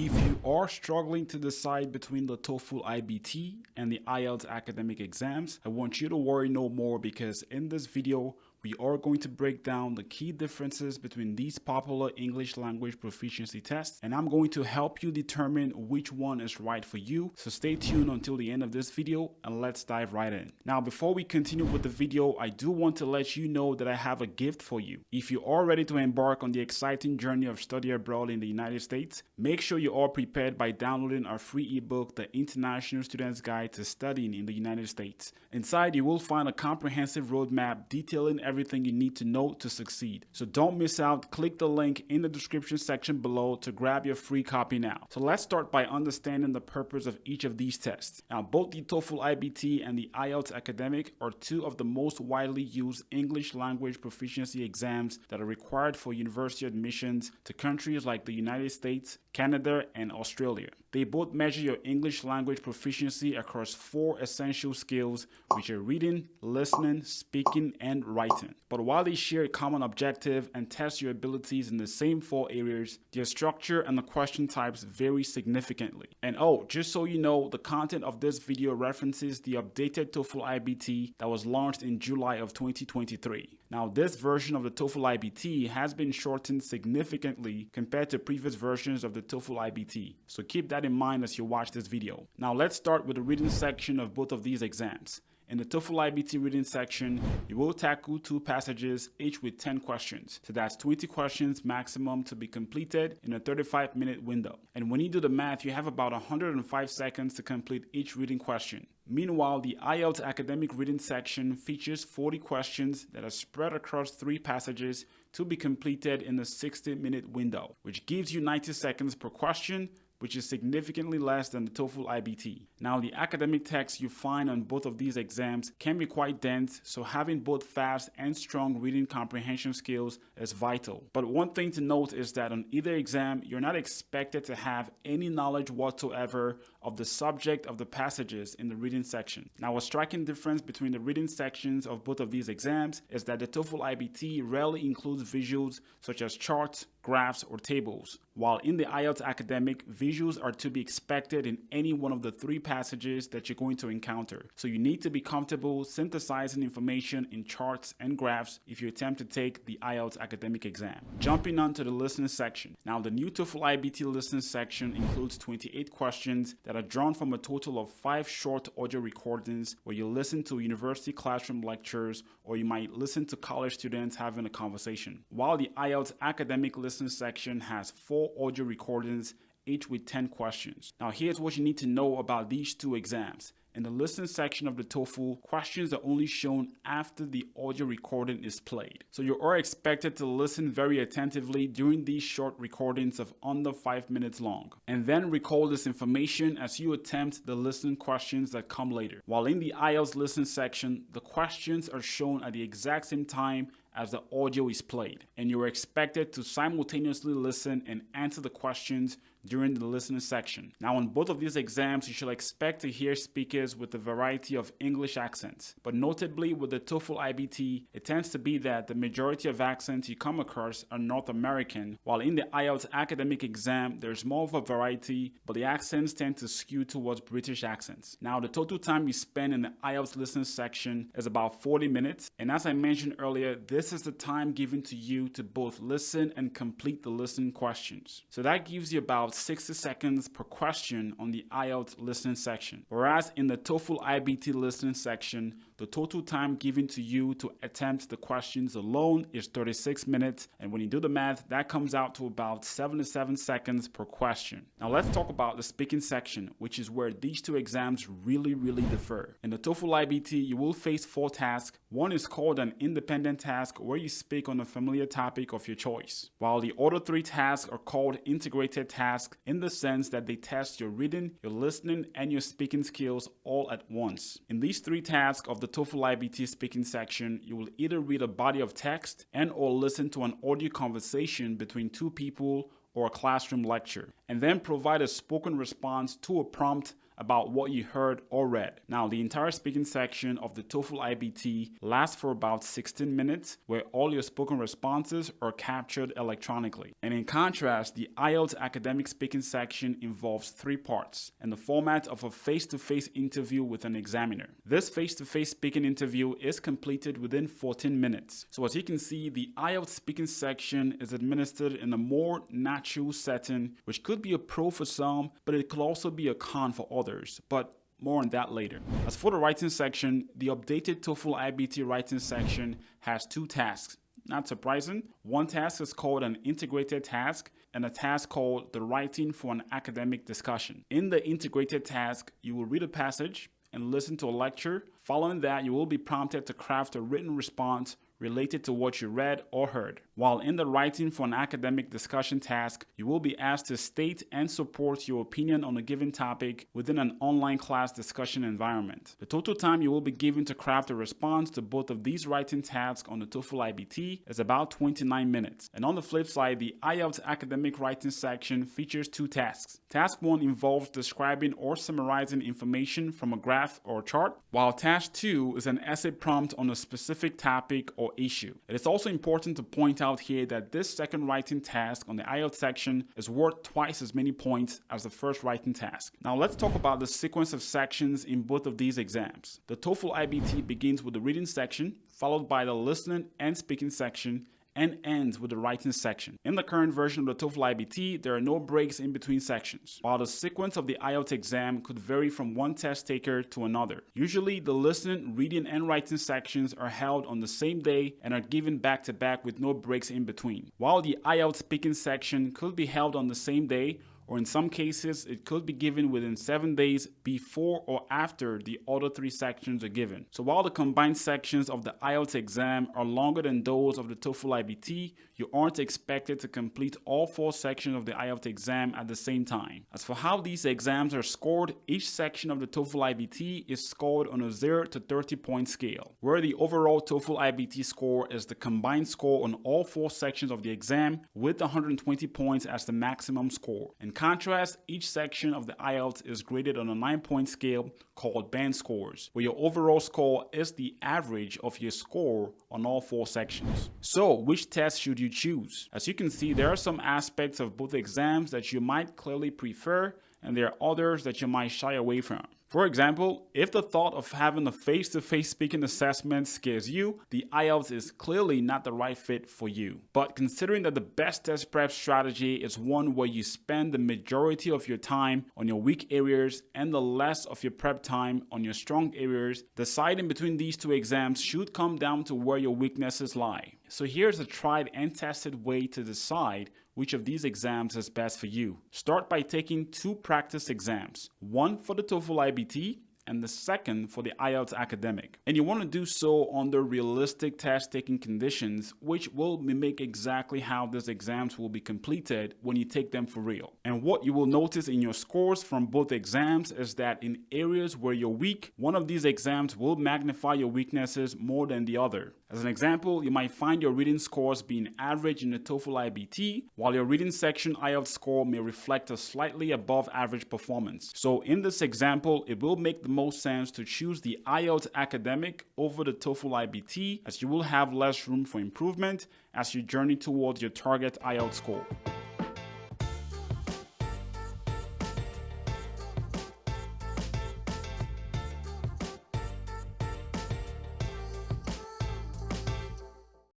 If you are struggling to decide between the TOEFL iBT and the IELTS academic exams, I want you to worry no more, because in this video, we are going to break down the key differences between these popular English language proficiency tests, and I'm going to help you determine which one is right for you. So stay tuned until the end of this video and let's dive right in. Now, before we continue with the video, I do want to let you know that I have a gift for you. If you are ready to embark on the exciting journey of study abroad in the United States, make sure you are prepared by downloading our free ebook, The International Student's Guide to Studying in the United States. Inside, you will find a comprehensive roadmap detailing everything you need to know to succeed. So don't miss out. Click the link in the description section below to grab your free copy now. So let's start by understanding the purpose of each of these tests. Now, both the TOEFL iBT and the IELTS Academic are two of the most widely used English language proficiency exams that are required for university admissions to countries like the United States, Canada, and Australia. They both measure your English language proficiency across 4 essential skills, which are reading, listening, speaking, and writing. But while they share a common objective and test your abilities in the same 4 areas, their structure and the question types vary significantly. And oh, just so you know, the content of this video references the updated TOEFL iBT that was launched in July of 2023. Now, this version of the TOEFL iBT has been shortened significantly compared to previous versions of the TOEFL iBT, so keep that in mind as you watch this video. Now, let's start with the reading section of both of these exams. In the TOEFL iBT reading section, you will tackle 2 passages, each with 10 questions. So that's 20 questions maximum to be completed in a 35-minute window. And when you do the math, you have about 105 seconds to complete each reading question. Meanwhile, the IELTS academic reading section features 40 questions that are spread across 3 passages to be completed in a 60-minute window, which gives you 90 seconds per question, which is significantly less than the TOEFL iBT. Now, the academic text you find on both of these exams can be quite dense, so having both fast and strong reading comprehension skills is vital. But one thing to note is that on either exam, you're not expected to have any knowledge whatsoever of the subject of the passages in the reading section. Now, a striking difference between the reading sections of both of these exams is that the TOEFL iBT rarely includes visuals such as charts, graphs, or tables, while in the IELTS academic, visuals are to be expected in any one of the 3 passages that you're going to encounter. So you need to be comfortable synthesizing information in charts and graphs if you attempt to take the IELTS academic exam. Jumping on to the listening section. Now, the new TOEFL iBT listening section includes 28 questions that are drawn from a total of 5 short audio recordings where you listen to university classroom lectures, or you might listen to college students having a conversation. While the IELTS academic listening section has 4 audio recordings, each with 10 questions. Now, here's what you need to know about these 2 exams. In the listening section of the TOEFL, questions are only shown after the audio recording is played. So you are expected to listen very attentively during these short recordings of under 5 minutes long, and then recall this information as you attempt the listening questions that come later. While in the IELTS listening section, the questions are shown at the exact same time as the audio is played, and you are expected to simultaneously listen and answer the questions during the listening section. Now, on both of these exams, you should expect to hear speakers with a variety of English accents, but notably with the TOEFL iBT, it tends to be that the majority of accents you come across are North American, while in the IELTS academic exam, there's more of a variety, but the accents tend to skew towards British accents. Now, the total time you spend in the IELTS listening section is about 40 minutes, and as I mentioned earlier, this is the time given to you to both listen and complete the listening questions. So that gives you about 60 seconds per question on the IELTS listening section. Whereas in the TOEFL iBT listening section, the total time given to you to attempt the questions alone is 36 minutes. And when you do the math, that comes out to about 77 seconds per question. Now let's talk about the speaking section, which is where these 2 exams really differ. In the TOEFL iBT, you will face 4 tasks. One is called an independent task, where you speak on a familiar topic of your choice, while the other 3 tasks are called integrated tasks in the sense that they test your reading, your listening, and your speaking skills all at once. In these 3 tasks of the TOEFL iBT speaking section, you will either read a body of text and or listen to an audio conversation between 2 people or a classroom lecture, and then provide a spoken response to a prompt about what you heard or read. Now, the entire speaking section of the TOEFL iBT lasts for about 16 minutes, where all your spoken responses are captured electronically. And in contrast, the IELTS Academic speaking section involves 3 parts in the format of a face-to-face interview with an examiner. This face-to-face speaking interview is completed within 14 minutes. So as you can see, the IELTS speaking section is administered in a more natural setting, which could be a pro for some, but it could also be a con for others. But more on that later. As for the writing section, the updated TOEFL iBT writing section has 2 tasks. Not surprising. One task is called an integrated task and a task called the writing for an academic discussion. In the integrated task, you will read a passage and listen to a lecture. Following that, you will be prompted to craft a written response related to what you read or heard. While in the writing for an academic discussion task, you will be asked to state and support your opinion on a given topic within an online class discussion environment. The total time you will be given to craft a response to both of these writing tasks on the TOEFL iBT is about 29 minutes. And on the flip side, the IELTS academic writing section features 2 tasks. Task 1 involves describing or summarizing information from a graph or chart, while task 2 is an essay prompt on a specific topic or issue. It is also important to point out here that this second writing task on the IELTS section is worth twice as many points as the first writing task. Now let's talk about the sequence of sections in both of these exams. The TOEFL iBT begins with the reading section, followed by the listening and speaking section, and ends with the writing section. In the current version of the TOEFL iBT, there are no breaks in between sections, while the sequence of the IELTS exam could vary from one test taker to another. Usually, the listening, reading, and writing sections are held on the same day and are given back to back with no breaks in between, while the IELTS speaking section could be held on the same day, or in some cases, it could be given within 7 days before or after the other 3 sections are given. So while the combined sections of the IELTS exam are longer than those of the TOEFL iBT, you aren't expected to complete all 4 sections of the IELTS exam at the same time. As for how these exams are scored, each section of the TOEFL iBT is scored on a 0 to 30 point scale, where the overall TOEFL iBT score is the combined score on all 4 sections of the exam, with 120 points as the maximum score. In contrast, each section of the IELTS is graded on a 9-point scale called band scores, where your overall score is the average of your score on all 4 sections. So, which test should you choose? As you can see, there are some aspects of both exams that you might clearly prefer, and there are others that you might shy away from. For example, if the thought of having a face-to-face speaking assessment scares you, the IELTS is clearly not the right fit for you. But considering that the best test prep strategy is one where you spend the majority of your time on your weak areas and the less of your prep time on your strong areas, deciding between these 2 exams should come down to where your weaknesses lie. So here's a tried and tested way to decide which of these exams is best for you. Start by taking 2 practice exams, one for the TOEFL iBT and the second for the IELTS Academic. And you want to do so under realistic test-taking conditions, which will mimic exactly how these exams will be completed when you take them for real. And what you will notice in your scores from both exams is that in areas where you're weak, one of these exams will magnify your weaknesses more than the other. As an example, you might find your reading scores being average in the TOEFL iBT, while your reading section IELTS score may reflect a slightly above average performance. So in this example, it will make the most sense to choose the IELTS Academic over the TOEFL iBT, as you will have less room for improvement as you journey towards your target IELTS score.